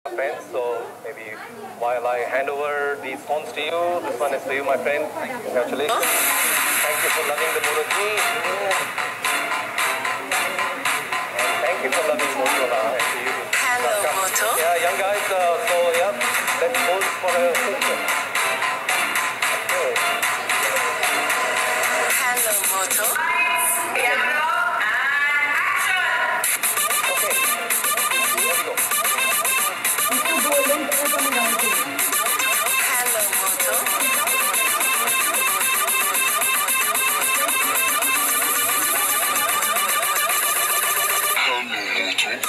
friends. So maybe while I hand over these phones to you, this one is to you, my friend. Congratulations. Thank you for loving the Moto G. And thank you for loving Motorola. And to you. Hello, Moto. Yeah, young guys. So yeah, let's pose for a picture. Okay.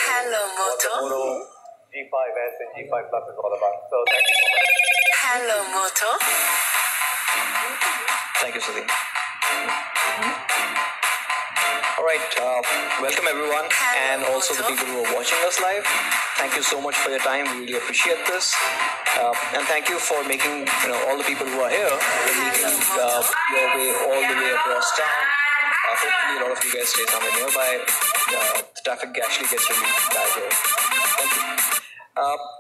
Hello, Moto. Moto G5s and G5 Plus is all about. So thank you so much. Hello, Moto. Thank you, Salim. All right, welcome everyone, and also the people who are watching us live. Thank you so much for your time. We really appreciate this, and thank you for making all the people who are here making your way all the way across town. Hopefully, a lot of you guys stay somewhere nearby. The traffic actually gets really bad here. Thank you.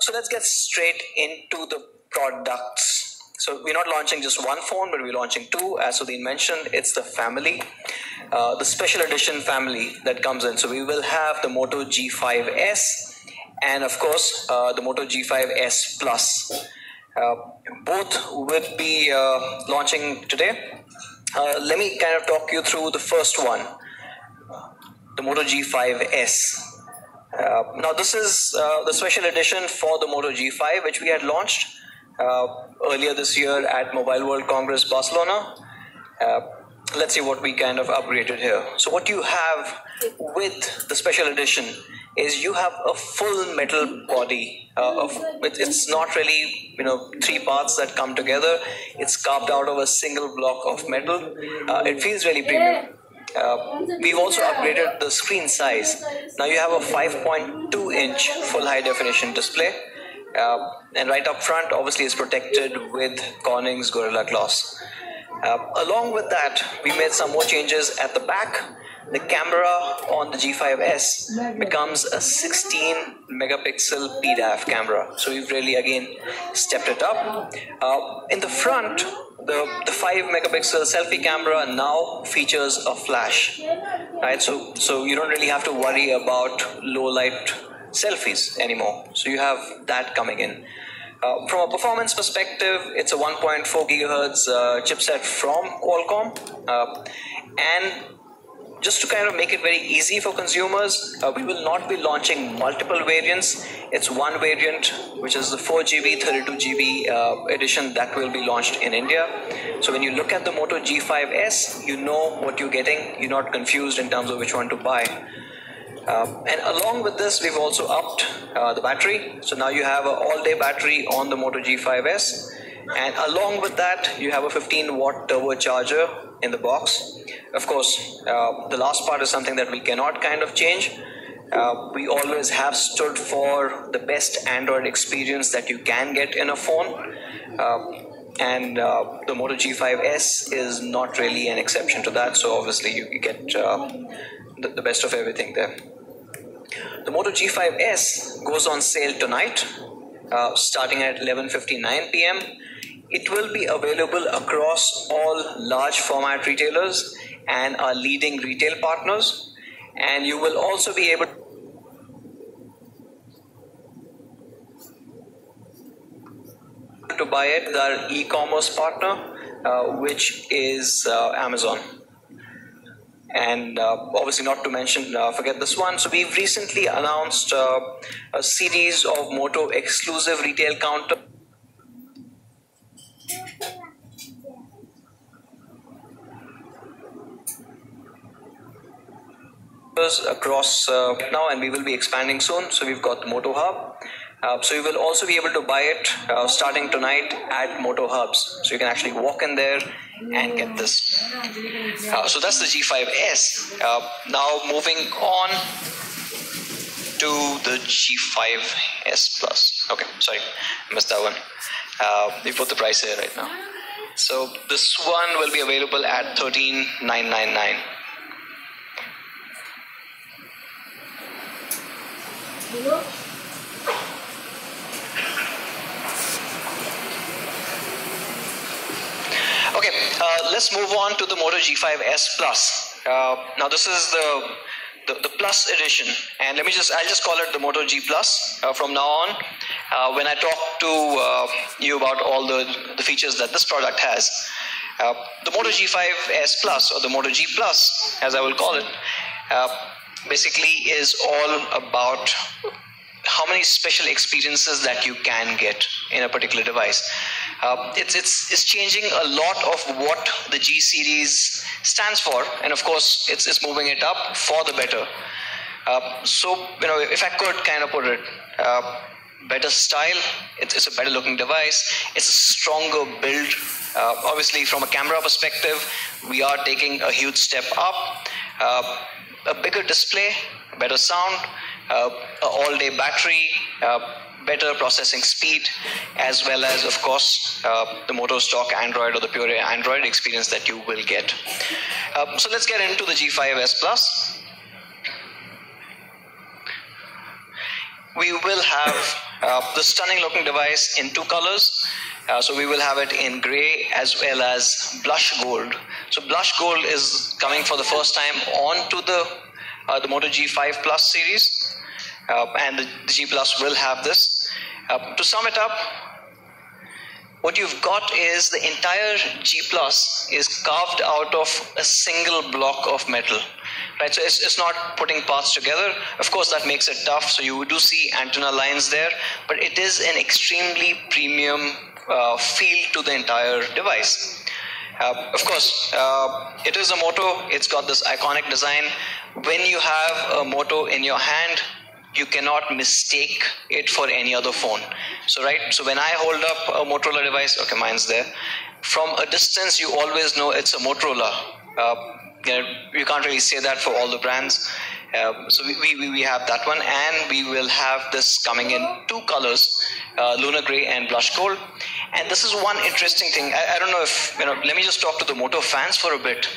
So let's get straight into the products. So we're not launching just one phone, but we're launching two. As Sudhin mentioned, it's the family, the special edition family that comes in. So we will have the Moto G5s and of course the Moto G5s Plus. Both will be launching today. Let me kind of talk you through the first one, the Moto G5s. Now this is the special edition for the Moto G5, which we had launched earlier this year at Mobile World Congress Barcelona. Let's see what we kind of upgraded here. So what you have with the special edition is you have a full metal body. It's not really three parts that come together. It's carved out of a single block of metal. It feels really premium. We've also upgraded the screen size. Now you have a 5.2-inch full high definition display, and right up front obviously is protected with Corning's Gorilla Glass. Along with that, we made some more changes at the back. The camera on the G5s becomes a 16 megapixel PDAF camera. So we've really again stepped it up. In the front, the 5 megapixel selfie camera now features a flash, right? So you don't really have to worry about low light selfies anymore. So you have that coming in. From a performance perspective, it's a 1.4 gigahertz chipset from Qualcomm, and just to kind of make it very easy for consumers, we will not be launching multiple variants. It's one variant, which is the 4GB, 32GB edition that will be launched in India. So when you look at the Moto G5s, you know what you're getting. You're not confused in terms of which one to buy. And along with this, we've also upped the battery. So now you have an all-day battery on the Moto G5s. And along with that, you have a 15-watt turbocharger in the box. Of course, the last part is something that we cannot kind of change. We always have stood for the best Android experience that you can get in a phone. And the Moto G5s is not really an exception to that. So obviously you get the best of everything there. The Moto G5s goes on sale tonight, starting at 11:59 p.m. It will be available across all large format retailers and our leading retail partners. And you will also be able to buy it with our e-commerce partner, which is Amazon. And obviously not to mention, forget this one. So we've recently announced a series of Moto exclusive retail counters across now, and we will be expanding soon. So we've got the Moto Hub. So you will also be able to buy it starting tonight at Moto Hubs. So you can actually walk in there and get this. So that's the G5s. Now moving on to the G5s Plus. Okay, sorry, I missed that one. We put the price here right now. So this one will be available at $13,999. Okay, let's move on to the Moto G5s Plus. Now this is the Plus edition, and I'll just call it the Moto G Plus from now on. When I talk to you about all the features that this product has, the Moto G5s Plus, or the Moto G Plus, as I will call it, basically is all about how many special experiences that you can get in a particular device. It's changing a lot of what the G series stands for, and of course it's moving it up for the better. So if I could kind of put it, better style, it's a better looking device, it's a stronger build. Obviously from a camera perspective, we are taking a huge step up. A bigger display, better sound, all-day battery, better processing speed, as well as, of course, the Moto stock Android or the pure Android experience that you will get. So let's get into the G5s Plus. We will have the stunning looking device in two colors. So we will have it in grey as well as blush gold. So blush gold is coming for the first time onto the Moto G5 Plus series, and the G Plus will have this. To sum it up, what you've got is the entire G Plus is carved out of a single block of metal. Right, so it's not putting parts together. Of course, that makes it tough. So you do see antenna lines there, but it is an extremely premium feel to the entire device. Of course, it is a Moto. It's got this iconic design. When you have a Moto in your hand, you cannot mistake it for any other phone. So when I hold up a Motorola device, okay, mine's there. From a distance, you always know it's a Motorola. You can't really say that for all the brands. So we have that one, and we will have this coming in two colors, lunar gray and blush gold. And this is one interesting thing. I don't know if, let me just talk to the Moto fans for a bit.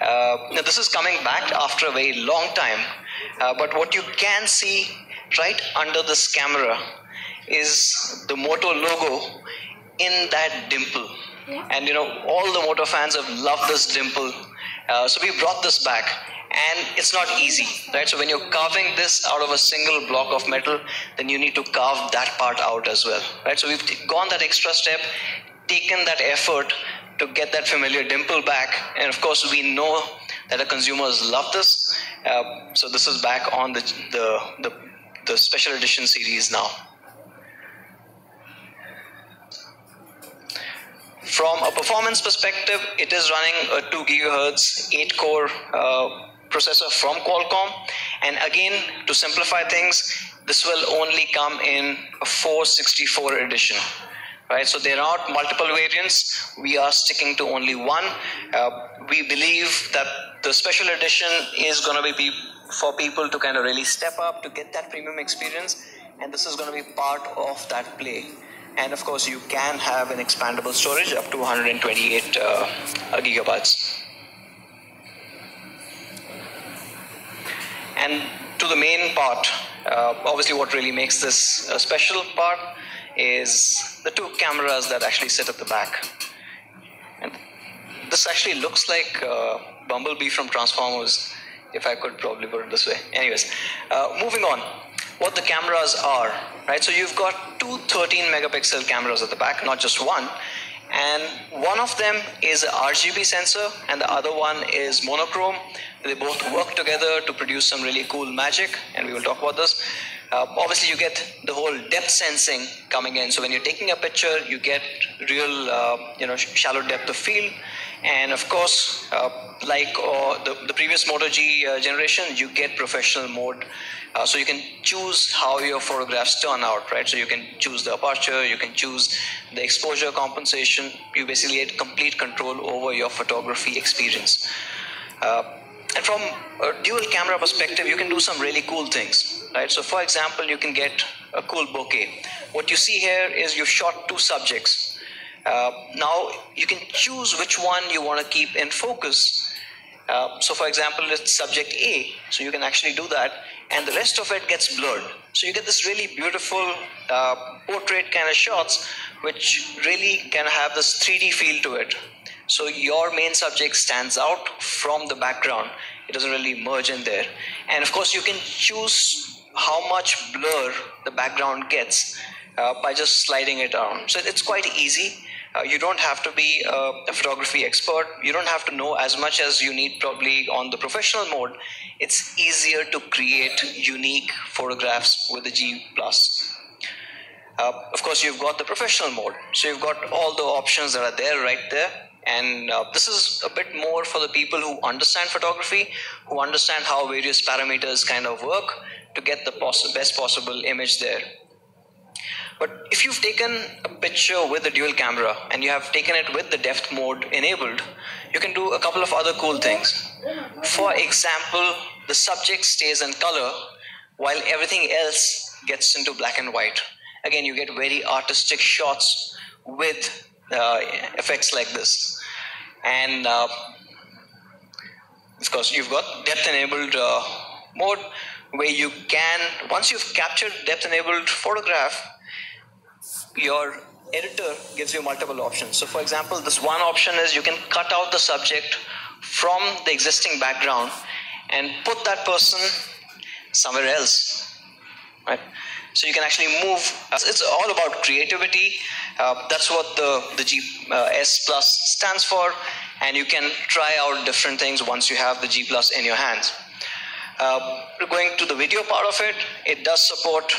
Now this is coming back after a very long time. But what you can see right under this camera is the Moto logo in that dimple. And all the Moto fans have loved this dimple. So we brought this back, and it's not easy, right? So when you're carving this out of a single block of metal, then you need to carve that part out as well, right? So we've gone that extra step, taken that effort to get that familiar dimple back, and of course we know that the consumers love this. So this is back on the special edition series now. From a performance perspective, it is running a 2 GHz 8-core processor from Qualcomm. And again, to simplify things, this will only come in a 464 edition. Right? So there are multiple variants. We are sticking to only one. We believe that the special edition is going to be for people to kind of really step up, to get that premium experience. And this is going to be part of that play. And of course, you can have an expandable storage up to 128 gigabytes. And to the main part, obviously what really makes this a special part is the two cameras that actually sit at the back. And this actually looks like Bumblebee from Transformers, if I could probably put it this way. Anyways, moving on. What the cameras are, right? So you've got two 13 megapixel cameras at the back, not just one. And one of them is a RGB sensor and the other one is monochrome. They both work together to produce some really cool magic, and we will talk about this. Obviously you get the whole depth sensing coming in, so when you're taking a picture you get real shallow depth of field. And of course, like the previous Moto G generation, you get professional mode. So you can choose how your photographs turn out, right? So you can choose the aperture, you can choose the exposure compensation. You basically get complete control over your photography experience. And from a dual camera perspective, you can do some really cool things, right? So for example, you can get a cool bokeh. What you see here is you've shot two subjects. Now you can choose which one you want to keep in focus. So for example, it's subject A, so you can actually do that, and the rest of it gets blurred. So you get this really beautiful portrait kind of shots, which really can have this 3D feel to it. So your main subject stands out from the background. It doesn't really merge in there. And of course, you can choose how much blur the background gets by just sliding it around. So it's quite easy. You don't have to be a photography expert. You don't have to know as much as you need probably on the professional mode. It's easier to create unique photographs with the G+. Of course, you've got the professional mode. So you've got all the options that are there right there. And this is a bit more for the people who understand photography, who understand how various parameters kind of work to get the best possible image there. But if you've taken a picture with the dual camera and you have taken it with the depth mode enabled, you can do a couple of other cool things. For example, the subject stays in color while everything else gets into black and white. Again, you get very artistic shots with effects like this. And of course, you've got depth enabled mode where you can, once you've captured depth enabled photograph, your editor gives you multiple options. So for example, this one option is you can cut out the subject from the existing background and put that person somewhere else, right? So you can actually move. It's all about creativity. That's what the G5s Plus stands for, and you can try out different things once you have the G Plus in your hands. Going to the video part of it, it does support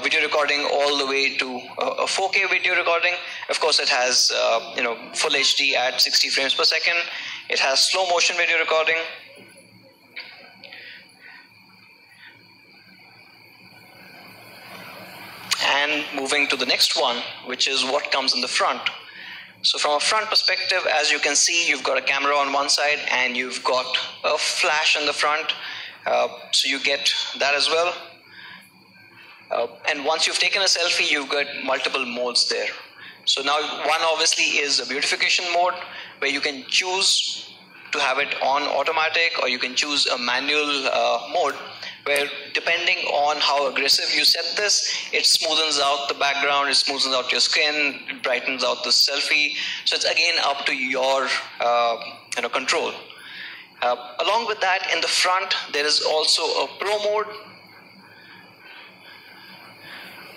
video recording all the way to a 4K video recording. Of course, it has full HD at 60 frames per second. It has slow motion video recording. And moving to the next one, which is what comes in the front. So from a front perspective, as you can see, you've got a camera on one side and you've got a flash in the front. So you get that as well. And once you've taken a selfie, you've got multiple modes there. So now one obviously is a beautification mode where you can choose to have it on automatic, or you can choose a manual mode where depending on how aggressive you set this, it smoothens out the background, it smoothens out your skin, it brightens out the selfie. So it's again up to your control. Along with that, in the front, there is also a pro mode,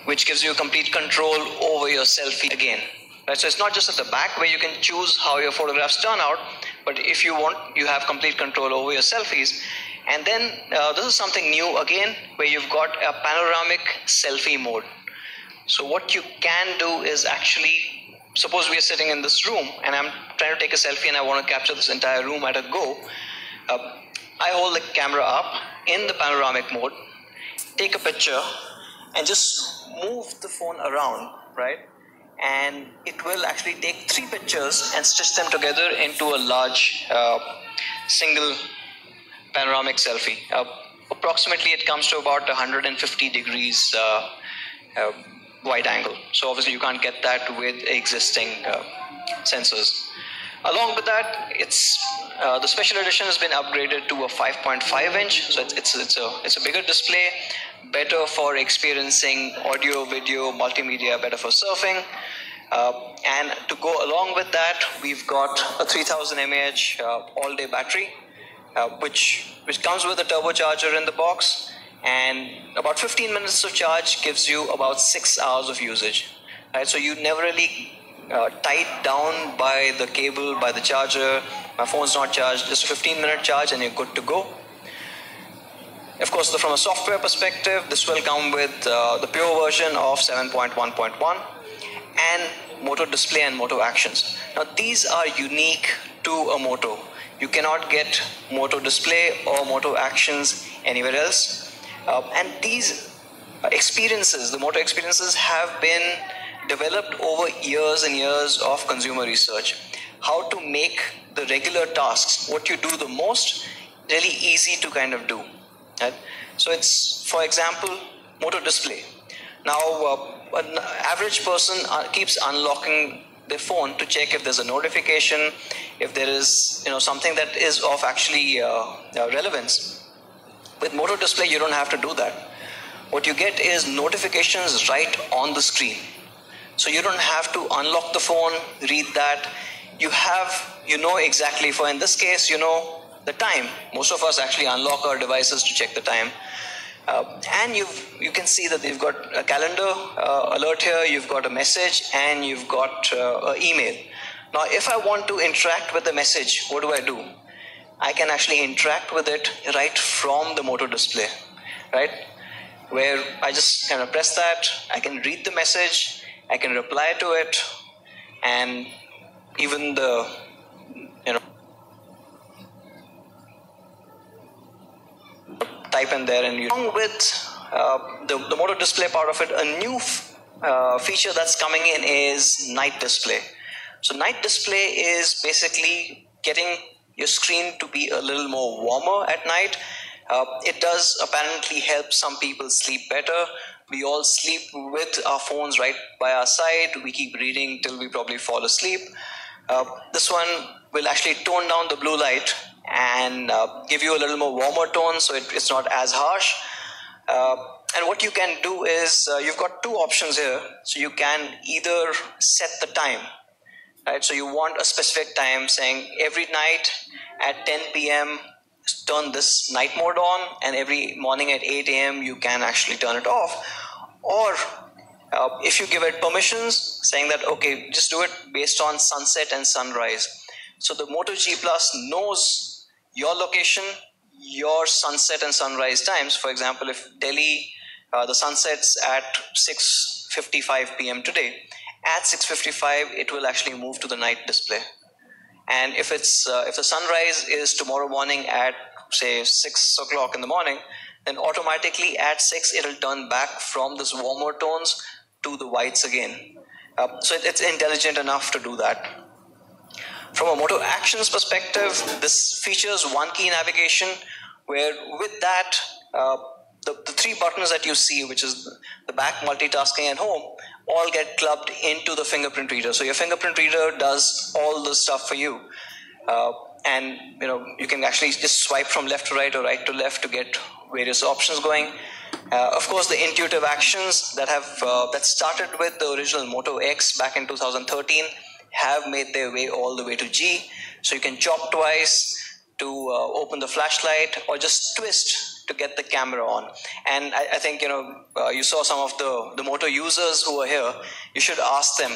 which gives you complete control over your selfie again. Right? So it's not just at the back where you can choose how your photographs turn out, but if you want, you have complete control over your selfies. And then this is something new again, where you've got a panoramic selfie mode. So what you can do is actually, suppose we are sitting in this room and I'm trying to take a selfie and I want to capture this entire room at a go. I hold the camera up in the panoramic mode, take a picture, and just move the phone around, right? And it will actually take 3 pictures and stitch them together into a large single panoramic selfie. Approximately it comes to about 150 degrees wide angle. So obviously you can't get that with existing sensors. Along with that, it's the special edition has been upgraded to a 5.5 inch. So it's a bigger display, better for experiencing audio, video, multimedia, better for surfing. And to go along with that, we've got a 3000 mAh all-day battery, which comes with a turbocharger in the box, and about 15 minutes of charge gives you about 6 hours of usage. Right? So you never really tied down by the cable, by the charger. My phone's not charged, just a 15-minute charge and you're good to go. Of course, from a software perspective, this will come with the pure version of 7.1.1 and Moto Display and Moto Actions. Now, these are unique to a Moto. You cannot get Moto Display or Moto Actions anywhere else. And these experiences, the Moto experiences, have been developed over years and years of consumer research. How to make the regular tasks, what you do the most, really easy to kind of do. Right? So it's, for example, Moto Display. Now, an average person keeps unlocking their phone to check if there's a notification, if there is something that is of actually relevance. With Moto Display, you don't have to do that. What you get is notifications right on the screen. So you don't have to unlock the phone, read that. You know exactly, for in this case, the time. Most of us actually unlock our devices to check the time. And you can see that you've got a calendar alert here, you've got a message, and you've got an email. Now, if I want to interact with the message, what do? I can actually interact with it right from the Moto Display, right? Where I just kind of press that, I can read the message, I can reply to it, and even the, type in there, and along with the Moto Display part of it, a new feature that's coming in is night display. So night display is basically getting your screen to be a little more warmer at night. It does apparently help some people sleep better. We all sleep with our phones right by our side. We keep reading till we probably fall asleep. This one will actually tone down the blue light and give you a little more warmer tone, so it's not as harsh. And what you can do is you've got two options here. So you can either set the time, right? So you want a specific time, saying every night at 10 p.m. turn this night mode on, and every morning at 8 a.m. you can actually turn it off. Or if you give it permissions, saying that, okay, just do it based on sunset and sunrise. So the Moto G Plus knows your location, your sunset and sunrise times. For example, if Delhi, the sun sets at 6:55 p.m. today, at 6:55 it will actually move to the night display. And if the sunrise is tomorrow morning at say 6 o'clock in the morning, then automatically at 6 it'll turn back from this warmer tones to the whites again. So it's intelligent enough to do that. From a Moto Actions perspective, this features one key navigation, where with that, the three buttons that you see, which is the back, multitasking, and home, all get clubbed into the fingerprint reader. So your fingerprint reader does all the stuff for you. And you can actually just swipe from left to right or right to left to get various options going. Of course, the intuitive actions that started with the original Moto X back in 2013 have made their way all the way to G. So you can chop twice to open the flashlight, or just twist to get the camera on. And I think you saw some of the Moto users who are here. You should ask them.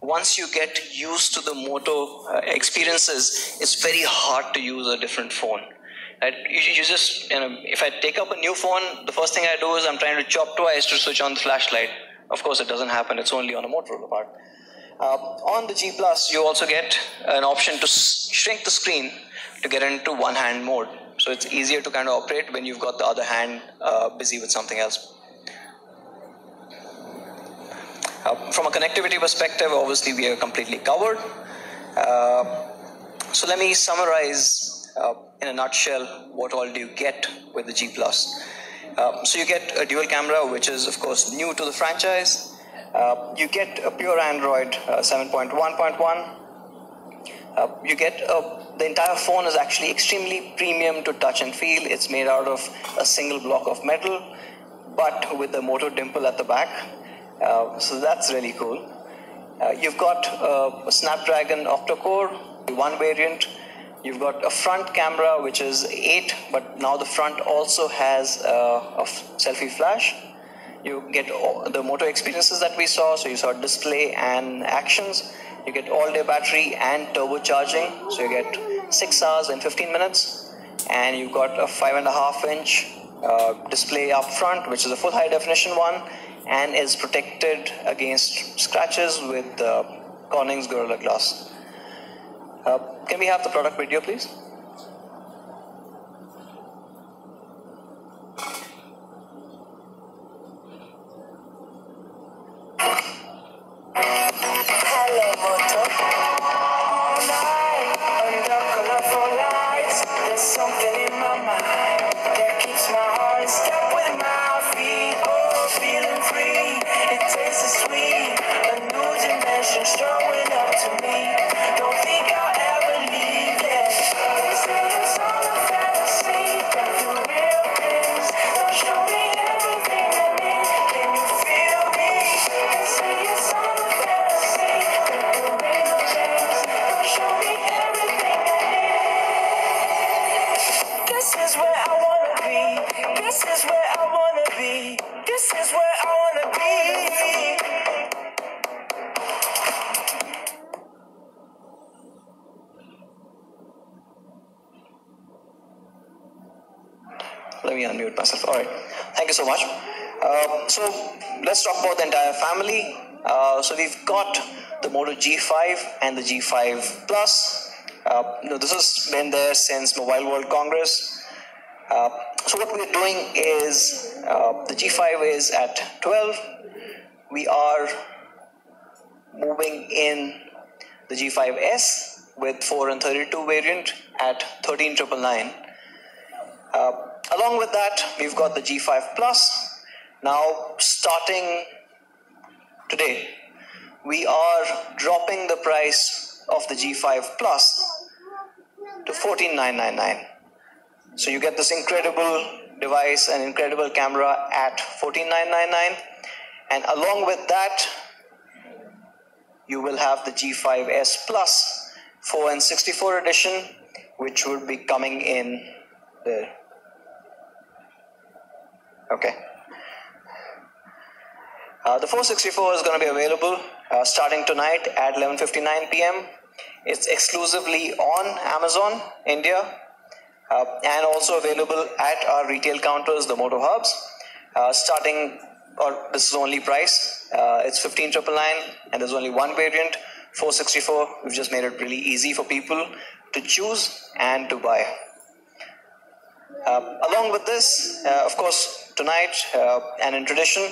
Once you get used to the Moto experiences, it's very hard to use a different phone. Right? You just, if I take up a new phone, the first thing I do is I'm trying to chop twice to switch on the flashlight. Of course, it doesn't happen. It's only on a Motorola part. On the G Plus, you also get an option to shrink the screen to get into one-hand mode. So it's easier to kind of operate when you've got the other hand busy with something else. From a connectivity perspective, obviously we are completely covered. So let me summarize in a nutshell what all do you get with the G Plus. So you get a dual camera, which is of course new to the franchise. You get a pure Android 7.1.1. You get the entire phone is actually extremely premium to touch and feel. It's made out of a single block of metal, but with the Moto dimple at the back. So that's really cool. You've got a Snapdragon octa-core, one variant. You've got a front camera which is 8, but now the front also has a selfie flash. You get all the motor experiences that we saw. So you saw display and actions. You get all-day battery and turbocharging. So you get 6 hours and 15 minutes. And you've got a 5.5-inch display up front, which is a full high-definition one, and is protected against scratches with Corning's Gorilla Glass. Can we have the product video, please? Hello, Moto. All night under colorful lights, there's something in my mind that keeps my heart in step with my feet. Oh, feeling free, it tastes sweet. A new dimension showing up to me. Don't think I'll ever leave. Yeah, they say it's all a fantasy, but the real things don't show me everything I need. Can you feel me? They say it's all a fantasy, but the real things don't show me everything I need. This is where I wanna be. This is where I wanna be. This is where I wanna be. Let me unmute myself. All right. Thank you so much. So let's talk about the entire family. So we've got the Moto G5 and the G5 Plus. This has been there since Mobile World Congress. So what we're doing is the G5 is at 12. We are moving in the G5s with 4 and 32 variant at 13,999. Along with that, we've got the G5 Plus. Now, starting today, we are dropping the price of the G5 Plus to 14,999. So you get this incredible device, an incredible camera at 14,999. And along with that, you will have the G5s Plus 4 and 64 edition, which would be coming in there. Okay. The 464 is going to be available starting tonight at 11:59 p.m. It's exclusively on Amazon India and also available at our retail counters, the Moto Hubs. This is only price. It's 15,999, and there's only one variant, 464. We've just made it really easy for people to choose and to buy. Along with this, of course, tonight and in tradition,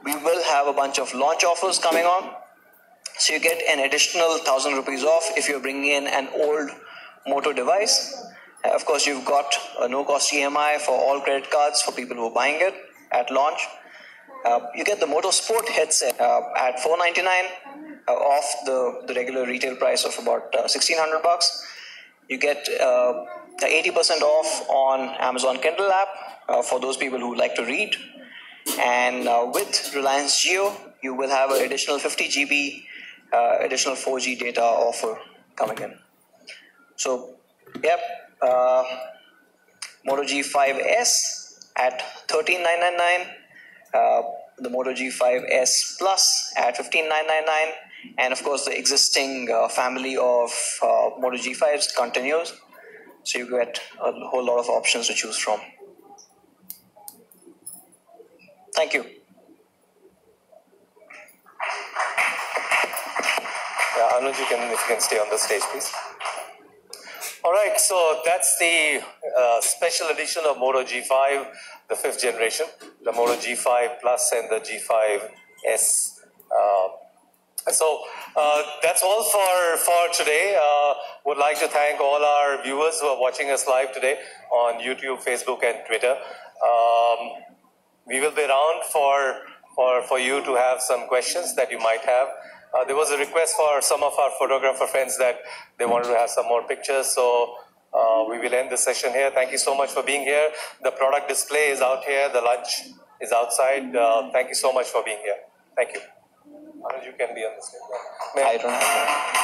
we will have a bunch of launch offers coming on. So you get an additional 1,000 rupees off if you're bringing in an old Moto device. Of course, you've got a no-cost EMI for all credit cards for people who are buying it at launch. You get the Moto Sport headset at $499 off the regular retail price of about $1,600. You get 80% off on Amazon Kindle app for those people who like to read. And with Reliance Jio, you will have an additional 50 GB additional 4G data offer coming in. So, yep, Moto G5s at 13,999, the Moto G5s Plus at 15,999, and of course the existing family of Moto G5s continues. So you get a whole lot of options to choose from. Thank you. Yeah, Anuj, if you can stay on the stage, please. All right, so that's the special edition of Moto G5, the 5th generation, the Moto G5 Plus and the G5s. So that's all for today. Would like to thank all our viewers who are watching us live today on YouTube, Facebook, and Twitter. We will be around for you to have some questions that you might have. There was a request for some of our photographer friends that they wanted to have some more pictures, so we will end the session here. Thank you so much for being here. The product display is out here. The lunch is outside. Thank you so much for being here. Thank you. Anuj, you can be on the stage. I don't have that.